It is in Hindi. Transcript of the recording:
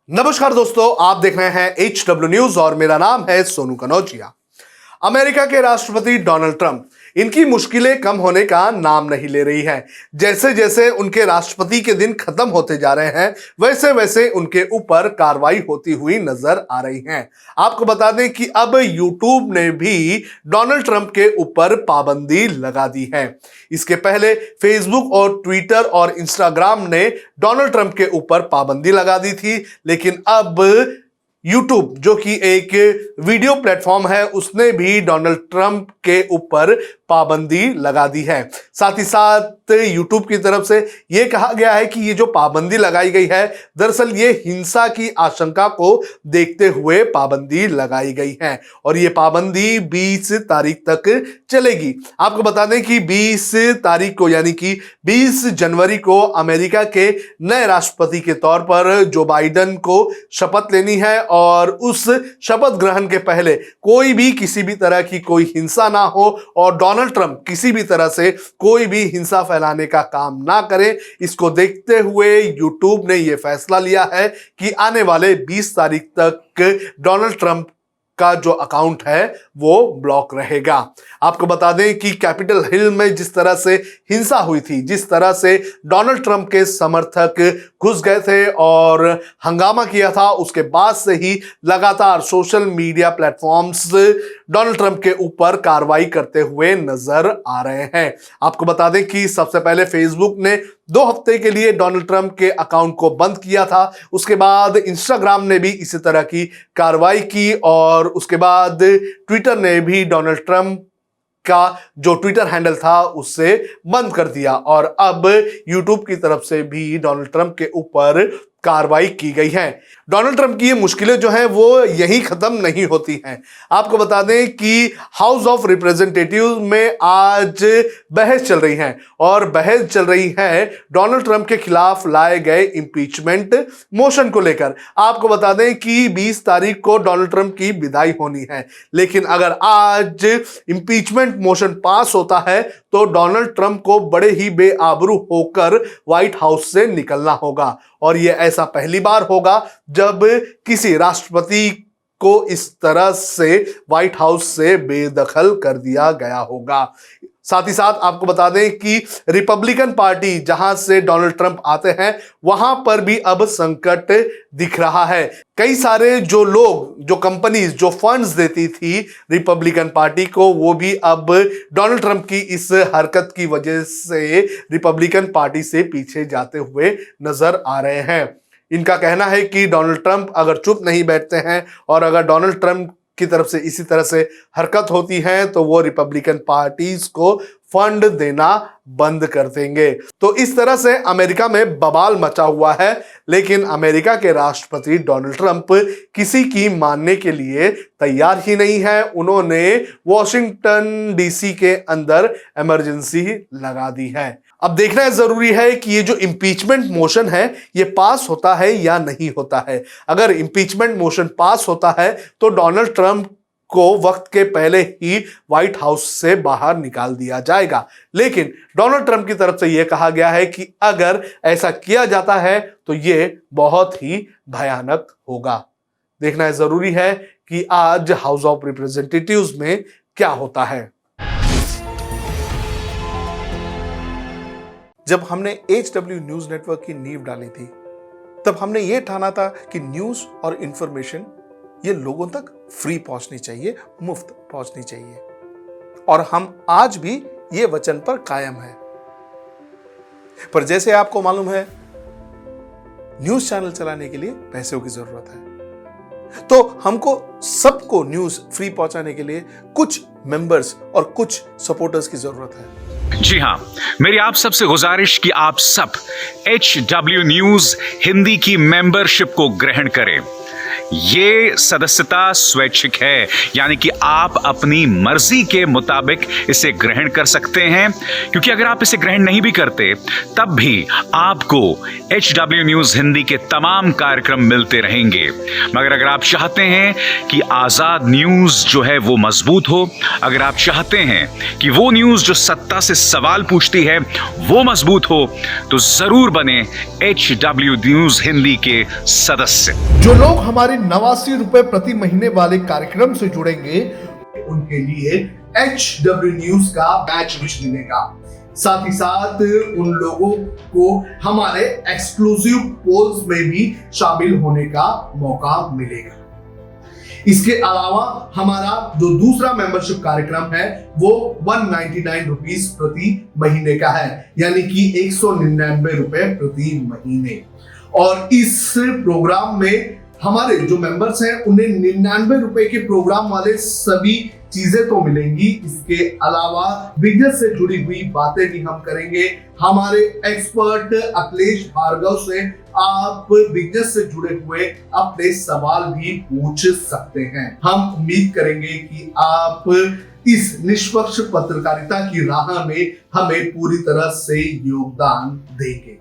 नमस्कार दोस्तों, आप देख रहे हैं HW न्यूज और मेरा नाम है सोनू कनौजिया। अमेरिका के राष्ट्रपति डोनाल्ड ट्रंप इनकी मुश्किलें कम होने का नाम नहीं ले रही हैं। जैसे जैसे उनके राष्ट्रपति के दिन खत्म होते जा रहे हैं, वैसे वैसे उनके ऊपर कार्रवाई होती हुई नजर आ रही है। आपको बता दें कि अब यूट्यूब ने भी डोनाल्ड ट्रंप के ऊपर पाबंदी लगा दी है। इसके पहले फेसबुक और ट्विटर और इंस्टाग्राम ने डोनाल्ड ट्रंप के ऊपर पाबंदी लगा दी थी, लेकिन अब यूट्यूब जो कि एक वीडियो प्लेटफॉर्म है, उसने भी डोनाल्ड ट्रंप के ऊपर पाबंदी लगा दी है। साथ ही साथ यूट्यूब की तरफ से यह कहा गया है कि ये जो पाबंदी लगाई गई है, दरअसल ये हिंसा की आशंका को देखते हुए पाबंदी लगाई गई है और ये पाबंदी 20 तारीख तक चलेगी। आपको बता दें कि 20 तारीख को यानी कि 20 जनवरी को अमेरिका के नए राष्ट्रपति के तौर पर जो बाइडेन को शपथ लेनी है और उस शपथ ग्रहण के पहले कोई भी किसी भी तरह की कोई हिंसा ना हो और डोनाल्ड ट्रंप किसी भी तरह से कोई भी हिंसा फैलाने का काम ना करें। इसको देखते हुए यूट्यूब ने यह फैसला लिया है कि आने वाले 20 तारीख तक डोनाल्ड ट्रंप का जो अकाउंट है वो ब्लॉक रहेगा। आपको बता दें कि कैपिटल हिल में जिस तरह से हिंसा हुई थी, जिस तरह से डोनाल्ड ट्रंप के समर्थक घुस गए थे और हंगामा किया था, उसके बाद से ही लगातार social media platforms Donald Trump के ऊपर कार्रवाई करते हुए नजर आ रहे हैं। आपको बता दें कि सबसे पहले फेसबुक ने 2 हफ्ते के लिए डोनाल्ड ट्रंप के अकाउंट को बंद किया था। उसके बाद इंस्टाग्राम ने भी इसी तरह की कार्रवाई की और उसके बाद ट्विटर ने भी डोनाल्ड ट्रंप का जो ट्विटर हैंडल था उससे बंद कर दिया और अब यूट्यूब की तरफ से भी डोनाल्ड ट्रंप के ऊपर कार्रवाई की गई है। डोनाल्ड ट्रंप की ये मुश्किलें जो हैं वो यहीं खत्म नहीं होती हैं। आपको बता दें कि हाउस ऑफ रिप्रेजेंटेटिव में आज बहस चल रही है और बहस चल रही है डोनाल्ड ट्रंप के खिलाफ लाए गए इंपीचमेंट मोशन को लेकर। आपको बता दें कि 20 तारीख को डोनाल्ड ट्रंप की विदाई होनी है, लेकिन अगर आज इंपीचमेंट मोशन पास होता है तो डोनाल्ड ट्रंप को बड़े ही बेआबरू होकर व्हाइट हाउस से निकलना होगा और यह ऐसा पहली बार होगा जब किसी राष्ट्रपति को इस तरह से व्हाइट हाउस से बेदखल कर दिया गया होगा। साथ ही साथ आपको बता दें कि रिपब्लिकन पार्टी जहां से डोनाल्ड ट्रंप आते हैं, वहां पर भी अब संकट दिख रहा है। कई सारे जो लोग, जो कंपनीज, जो फंड्स देती थी रिपब्लिकन पार्टी को, वो भी अब डोनाल्ड ट्रंप की इस हरकत की वजह से रिपब्लिकन पार्टी से पीछे जाते हुए नजर आ रहे हैं। इनका कहना है कि डोनाल्ड ट्रंप अगर चुप नहीं बैठते हैं और अगर डोनाल्ड ट्रंप की तरफ से इसी तरह से हरकत होती है तो वो रिपब्लिकन पार्टीज को फंड देना बंद कर देंगे। तो इस तरह से अमेरिका में बवाल मचा हुआ है, लेकिन अमेरिका के राष्ट्रपति डोनाल्ड ट्रंप किसी की मानने के लिए तैयार ही नहीं है। उन्होंने वॉशिंगटन डीसी के अंदर इमरजेंसी लगा दी है। अब देखना जरूरी है कि ये जो इंपीचमेंट मोशन है ये पास होता है या नहीं होता है। अगर इंपीचमेंट मोशन पास होता है तो डोनाल्ड ट्रंप को वक्त के पहले ही व्हाइट हाउस से बाहर निकाल दिया जाएगा, लेकिन डोनाल्ड ट्रंप की तरफ से यह कहा गया है कि अगर ऐसा किया जाता है तो यह बहुत ही भयानक होगा। देखना जरूरी है कि आज हाउस ऑफ रिप्रेजेंटेटिव्स में क्या होता है। जब हमने HW न्यूज नेटवर्क की नींव डाली थी, तब हमने यह ठाना था कि न्यूज और इंफॉर्मेशन ये लोगों तक फ्री पहुंचनी चाहिए, मुफ्त पहुंचनी चाहिए और हम आज भी ये वचन पर कायम है। पर जैसे आपको मालूम है, न्यूज चैनल चलाने के लिए पैसों की जरूरत है, तो हमको सबको न्यूज फ्री पहुंचाने के लिए कुछ मेंबर्स और कुछ सपोर्टर्स की जरूरत है। जी हां, मेरी आप सबसे गुजारिश कि आप सब HW न्यूज हिंदी की मेंबरशिप को ग्रहण करें। ये सदस्यता स्वैच्छिक है, यानी कि आप अपनी मर्जी के मुताबिक इसे ग्रहण कर सकते हैं, क्योंकि अगर आप इसे ग्रहण नहीं भी करते तब भी आपको HW न्यूज हिंदी के तमाम कार्यक्रम मिलते रहेंगे। मगर अगर आप चाहते हैं कि आजाद न्यूज जो है वो मजबूत हो, अगर आप चाहते हैं कि वो न्यूज जो सत्ता से सवाल पूछती है वो मजबूत हो, तो जरूर बने HW न्यूज हिंदी के सदस्य। जो लोग हमारे 89 रुपए प्रति महीने वाले कार्यक्रम से जुड़ेंगे उनके लिए HW न्यूज का बैच विश मिलेगा। साथ ही साथ उन लोगों को हमारे एक्सक्लूसिव पोल्स में भी शामिल होने का मौका मिलेगा। इसके अलावा हमारा जो दूसरा मेंबरशिप कार्यक्रम है वो 199 रुपीस प्रति महीने का है, यानी कि 199 रुपए प्रति महीने। और इस प्रोग्राम में हमारे जो मेंबर्स हैं उन्हें 99 रुपए के प्रोग्राम वाले सभी चीजें तो मिलेंगी। इसके अलावा बिजनेस से जुड़ी हुई बातें भी हम करेंगे। हमारे एक्सपर्ट अखिलेश भार्गव से आप बिजनेस से जुड़े हुए अपने सवाल भी पूछ सकते हैं। हम उम्मीद करेंगे कि आप इस निष्पक्ष पत्रकारिता की राह में हमें पूरी तरह से योगदान देंगे।